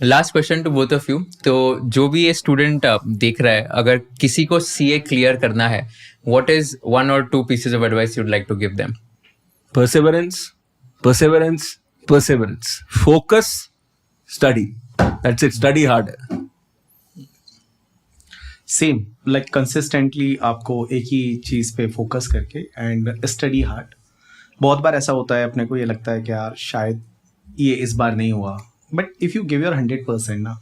Last question to both of you. तो जो भी ये स्टूडेंट देख रहा है, अगर किसी को सीए क्लियर करना है, what is 1 or 2 pieces of advice you'd like to give them? Perseverance, perseverance, perseverance. Focus, study. That's it. Study hard. Same like consistently आपको एक ही चीज़ पे फोकस करके एंड स्टडी हार्ड। बहुत बार ऐसा होता है अपने को ये लगता है कि यार शायद ये इस बार नहीं हुआ, but if you give your 100% ना,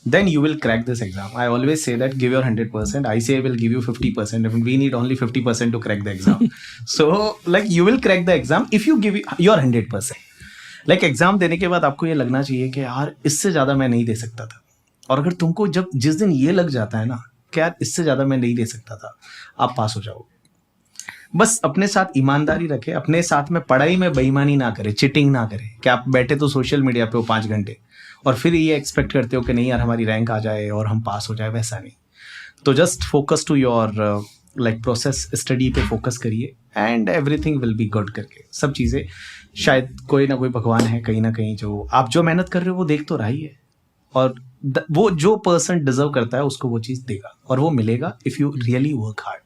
then you will crack this exam. I always say that give your 100%. I say I will give you 50%. We need only 50% to crack the exam. So like you will crack the exam if you give your 100%. Like exam देने के बाद आपको ये लगना चाहिए कि यार इससे ज़्यादा मैं नहीं दे सकता था। और अगर तुमको जब जिस दिन ये लग जाता है ना कि यार इससे ज़्यादा मैं नहीं दे सकता था, आप पास हो जाओगे। बस अपने साथ ईमानदारी रखें, अपने साथ में पढ़ाई में बेईमानी ना करें, चिटिंग ना करें कि आप बैठे तो सोशल मीडिया पे हो 5 घंटे और फिर ये एक्सपेक्ट करते हो कि नहीं यार हमारी रैंक आ जाए और हम पास हो जाए, वैसा नहीं। तो just focus to your like process, study पे फोकस करिए and everything will be good. करके सब चीज़ें, शायद कोई ना कोई भगवान है कहीं ना कहीं जो आप जो मेहनत कर रहे हो वो देख तो रहा ही है, और वो जो पर्सन डिजर्व करता है उसको वो चीज़ देगा और वो मिलेगा if you really work hard.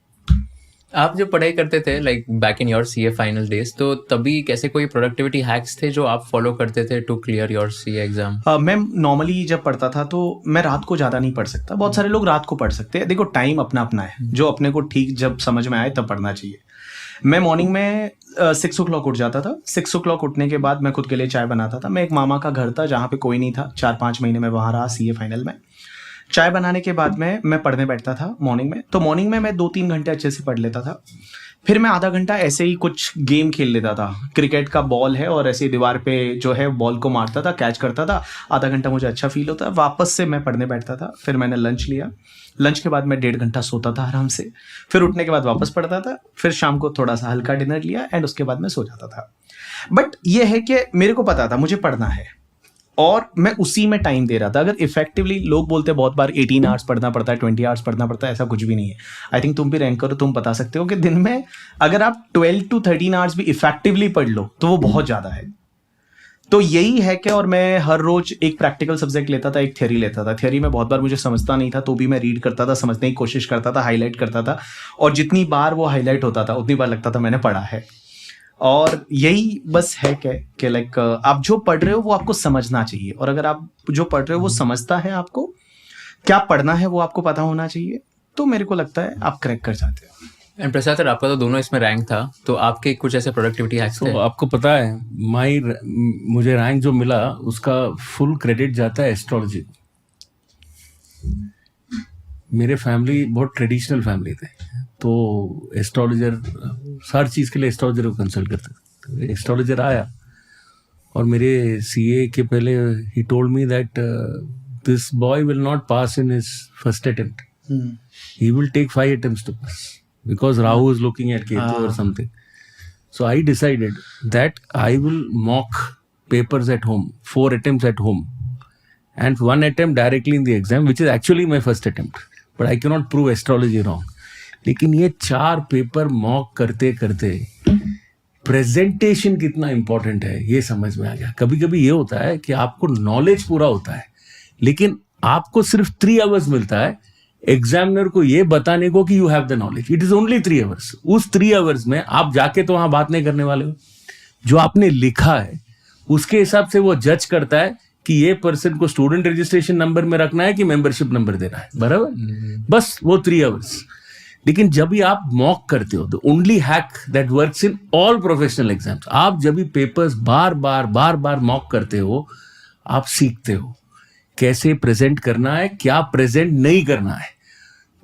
आप जब पढ़ाई करते थे like back in your CA final days, तो तभी कैसे कोई प्रोडक्टिविटी हैक्स थे जो आप फॉलो करते थे to clear your CA exam? मैं नॉर्मली जब पढ़ता था तो मैं रात को ज़्यादा नहीं पढ़ सकता। बहुत सारे लोग रात को पढ़ सकते हैं, देखो टाइम अपना अपना है, जो अपने को ठीक जब समझ में आए तब पढ़ना चाहिए। मैं मॉर्निंग में 6 o'clock उठ जाता था। 6 o'clock उठने के बाद मैं खुद के लिए चाय बनाता था। मैं एक मामा का घर था जहाँ पे कोई नहीं था, 4-5 महीने में वहाँ रहा सीए फाइनल में। चाय बनाने के बाद में मैं पढ़ने बैठता था मॉर्निंग में। तो मॉर्निंग में मैं 2-3 घंटे अच्छे से पढ़ लेता था। फिर मैं आधा घंटा ऐसे ही कुछ गेम खेल लेता था। क्रिकेट का बॉल है और ऐसे दीवार पे जो है बॉल को मारता था, कैच करता था। आधा घंटा मुझे अच्छा फील होता। वापस से मैं पढ़ने बैठता था। फिर मैंने लंच लिया। लंच के बाद मैं 1.5 घंटा सोता था आराम से। फिर उठने के बाद वापस पढ़ता था। फिर शाम को थोड़ा सा हल्का डिनर लिया एंड उसके बाद मैं सो जाता था। बट ये है कि मेरे को पता था मुझे पढ़ना है और मैं उसी में टाइम दे रहा था। अगर इफेक्टिवली, लोग बोलते हैं बहुत बार 18 आवर्स पढ़ना पड़ता है, 20 आवर्स पढ़ना पड़ता है, ऐसा कुछ भी नहीं है। आई थिंक तुम भी रैंक करो, तुम बता सकते हो कि दिन में अगर आप 12 to 13 आवर्स भी इफेक्टिवली पढ़ लो तो वो बहुत ज़्यादा है। तो यही है कि, और मैं हर रोज एक प्रैक्टिकल सब्जेक्ट लेता था, एक थ्योरी लेता था। थ्योरी में बहुत बार मुझे समझता नहीं था तो भी मैं रीड करता था, समझने की कोशिश करता था, हाईलाइट करता था, और जितनी बार वो हाईलाइट होता था उतनी बार लगता था मैंने पढ़ा है। और यही बस है कि लाइक आप जो पढ़ रहे हो वो आपको समझना चाहिए, और अगर आप जो पढ़ रहे हो वो समझता है, आपको क्या पढ़ना है वो आपको पता होना चाहिए, तो मेरे को लगता है आप क्रैक कर जाते हो। एंड प्रसाद सर, आपका तो दोनों इसमें रैंक था, तो आपके कुछ ऐसे प्रोडक्टिविटी हैक्स थे? तो आपको पता है मुझे रैंक जो मिला उसका फुल क्रेडिट जाता है एस्ट्रोलॉजी। मेरे फैमिली बहुत ट्रेडिशनल फैमिली थे, तो एस्ट्रोलॉजर, हर चीज़ के लिए एस्ट्रोलॉजर को कंसल्ट करते थे। एस्ट्रोलॉजर आया और मेरे सीए के पहले ही told me that this boy will not pass in his first attempt, he will take 5 attempts to pass because Rahu is looking at Ketu or something. So I decided that I will mock papers at home, 4 attempts at home, and 1 attempt directly in the exam, which is actually my first attempt. But I cannot prove astrology wrong. लेकिन ये 4 paper mock करते करते presentation कितना important है ये समझ में आ गया। कभी कभी ये होता है कि आपको नॉलेज पूरा होता है लेकिन आपको सिर्फ 3 hours मिलता है एग्जामिनर को ये बताने को कि you have the knowledge. It is only 3 hours। उस 3 hours में आप जाके तो वहां बात नहीं करने वाले हो। जो आपने लिखा है उसके हिसाब से वो जज करता है कि ये पर्सन को स्टूडेंट रजिस्ट्रेशन नंबर में रखना है कि मेंबरशिप नंबर देना है, बराबर। बस वो 3 hours। लेकिन जब भी आप मॉक करते हो, the only hack that works in all professional exams, आप जब भी पेपर्स बार बार मॉक करते हो, आप सीखते हो कैसे प्रेजेंट करना है, क्या प्रेजेंट नहीं करना है।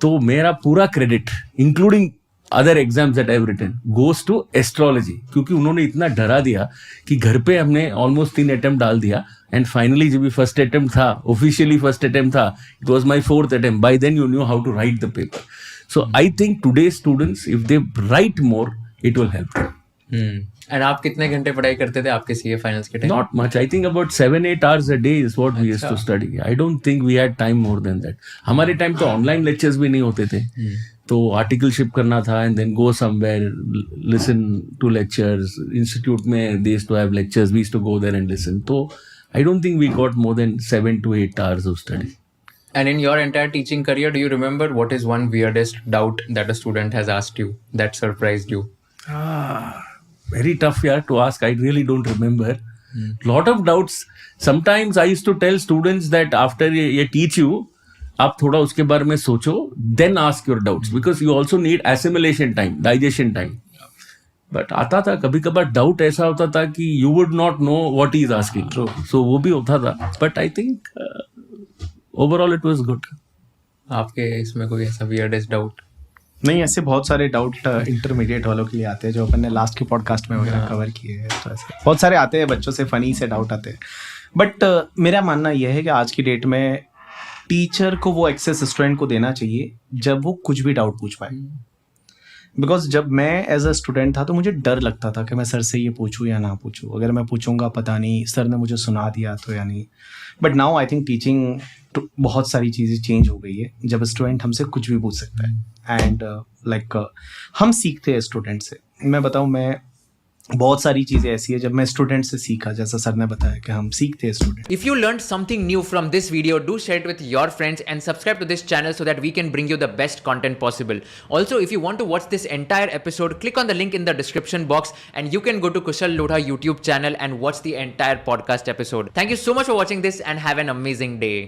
तो मेरा पूरा credit, including other exams that I have written, goes to astrology, क्योंकि उन्होंने इतना डरा दिया कि घर पे हमने ऑलमोस्ट 3 अटेम्प्ट डाल दिया एंड फाइनली जब भी फर्स्ट अटेम्प्ट था, ऑफिशियली फर्स्ट अटेम्प्ट था, it was my 4th attempt. By then you knew how to write the paper. So I think today students, if they write more, it will help them. And आप कितने घंटे पढ़ाई करते थे आपके CA finals के time? Not much. I think about 7-8 hours a day is what we used to study. I don't think we had time more than that. हमारे time तो ऑनलाइन लेक्चर्स भी नहीं होते थे, तो आर्टिकलशिप करना था and then go somewhere, listen to lectures. Institute में they used to have lectures, we used to go there and listen. तो I don't think we got more than 7 to 8 hours of study. And in your entire teaching career, do you remember what is one weirdest doubt that a student has asked you that surprised you? Very tough yaar to ask. I really don't remember. Lot of doubts. Sometimes I used to tell students that after ये teach you, आप थोड़ा उसके बारे में सोचो, then ask your doubts, because you also need assimilation time, digestion time. But आता था कभी कभार डाउट ऐसा होता था कि you would not know what he is asking. True. So वो भी होता था. But I think overall it was good. आपके इसमें कोई ऐसा weirdest doubt? नहीं, ऐसे बहुत सारे डाउट इंटरमीडिएट वालों के लिए आते हैं जो अपन ने लास्ट के पॉडकास्ट में वगैरह कवर किए हैं, तो ऐसे बहुत सारे आते हैं, बच्चों से फनी से डाउट आते हैं. बट मेरा मानना यह है कि आज की डेट में टीचर को वो एक्सेस स्टूडेंट को देना चाहिए जब वो कुछ भी डाउट पूछ पाए. बिकॉज जब मैं एज अ स्टूडेंट था तो मुझे डर लगता था कि मैं सर से ये पूछूं या ना पूछूं, अगर मैं पूछूंगा पता नहीं सर ने मुझे सुना दिया तो या नहीं. But now I think teaching बहुत सारी चीज़ें चेंज हो गई है जब स्टूडेंट हमसे कुछ भी पूछ सकता है. एंड हम सीखते हैं स्टूडेंट से. मैं बताऊं, मैं बहुत सारी चीज़ें ऐसी है जब मैं स्टूडेंट से सीखा, जैसा सर ने बताया कि हम सीखते हैं student. If you learned something new from this video, do share it with your friends and subscribe to this channel so that we can bring you the best content possible. Also, if you want to watch this entire episode, click on the link in the description box and you can go to Kushal Lodha YouTube channel and watch the entire podcast episode. Thank you so much for watching this and have an amazing day.